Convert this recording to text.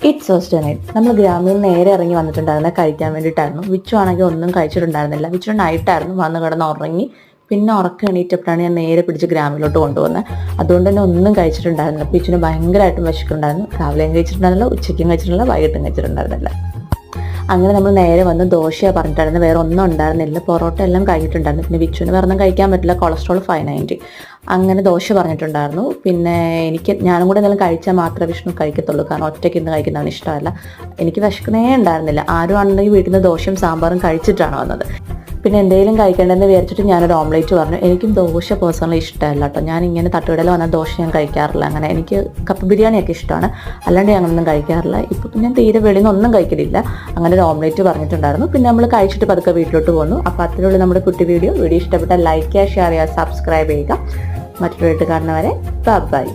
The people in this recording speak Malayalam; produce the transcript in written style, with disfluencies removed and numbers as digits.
It's hostel night. നമ്മൾ ഗ്രാമീൺ നേരെ ഇറങ്ങി വന്നിട്ടുണ്ടായിരുന്ന കഴിക്കാൻ വേണ്ടിയിട്ടായിരുന്നു. വിച്ചു ആണെങ്കിൽ ഒന്നും കഴിച്ചിട്ടുണ്ടായിരുന്നില്ല. വിച്ചു നൈറ്റായിരുന്നു വന്ന് കിടന്ന് ഉറങ്ങി. പിന്നെ ഉറക്കം എണീറ്റപ്പോഴാണ് ഞാൻ നേരെ പിടിച്ച് ഗ്രാമിലോട്ട് കൊണ്ടുപോകുന്നത്. അതുകൊണ്ട് തന്നെ ഒന്നും കഴിച്ചിട്ടുണ്ടായിരുന്നില്ല. വിച്ചുവിന് ഭയങ്കരമായിട്ടും വിശക്കുണ്ടായിരുന്നു. രാവിലെയും കഴിച്ചിട്ടുണ്ടായിരുന്നില്ല, ഉച്ചയ്ക്കും കഴിച്ചിട്ടുള്ള, വൈകിട്ടും കഴിച്ചിട്ടുണ്ടായിരുന്നില്ല. അങ്ങനെ നമ്മൾ നേരെ വന്ന് ദോശയാണ് പറഞ്ഞിട്ടായിരുന്നു. വേറെ ഒന്നും ഉണ്ടായിരുന്നില്ല. പൊറോട്ട എല്ലാം കഴിഞ്ഞിട്ടുണ്ടായിരുന്നു. പിന്നെ വിച്ചുവിന് വേറൊന്നും കഴിക്കാൻ പറ്റില്ല, കൊളസ്ട്രോൾ 590. അങ്ങനെ ദോശ പറഞ്ഞിട്ടുണ്ടായിരുന്നു. പിന്നെ ഞാനും കൂടെ എന്തെങ്കിലും കഴിച്ചാൽ മാത്രമേ വിഷ്ണു കഴിക്കത്തുള്ളൂ. കാരണം ഒറ്റയ്ക്ക് ഇന്ന് കഴിക്കുന്നവന് ഇഷ്ടമല്ല. എനിക്ക് വിശക്കുന്നേ ഉണ്ടായിരുന്നില്ല. ആരും ആണെങ്കിൽ വീട്ടിൽ നിന്ന് ദോശയും സാമ്പാറും കഴിച്ചിട്ടാണ് വന്നത്. പിന്നെ എന്തെങ്കിലും കഴിക്കേണ്ടതെന്ന് വിചാരിച്ചിട്ട് ഞാനൊരു ഓംലേറ്റ് പറഞ്ഞു. എനിക്കും ദോശ പേഴ്സണലി ഇഷ്ടമല്ല കേട്ടോ. ഞാൻ ഇങ്ങനെ തട്ടുകടയിൽ വന്നാൽ ദോശ ഞാൻ കഴിക്കാറില്ല. അങ്ങനെ എനിക്ക് കപ്പ ബിരിയാണിയൊക്കെ ഇഷ്ടമാണ്, അല്ലാണ്ട് ഞാനൊന്നും കഴിക്കാറില്ല. ഇപ്പോൾ ഞാൻ തീരെ വെളിയിൽ നിന്ന് ഒന്നും കഴിക്കലില്ല. അങ്ങനെ ഒരു ഓംലേറ്റ് പറഞ്ഞിട്ടുണ്ടായിരുന്നു. പിന്നെ നമ്മൾ കഴിച്ചിട്ട് പതുക്കെ വീട്ടിലോട്ട് പോന്നു. അപ്പോൾ അത്രയുള്ള നമ്മുടെ കുട്ടി വീഡിയോ ഇഷ്ടപ്പെട്ടാൽ ലൈക്ക് ചെയ്യുക, ഷെയർ ചെയ്യുക, സബ്സ്ക്രൈബ് ചെയ്യുക. മറ്റൊരു വീട്ടിൽ കാണുന്നവരെ ബൈ.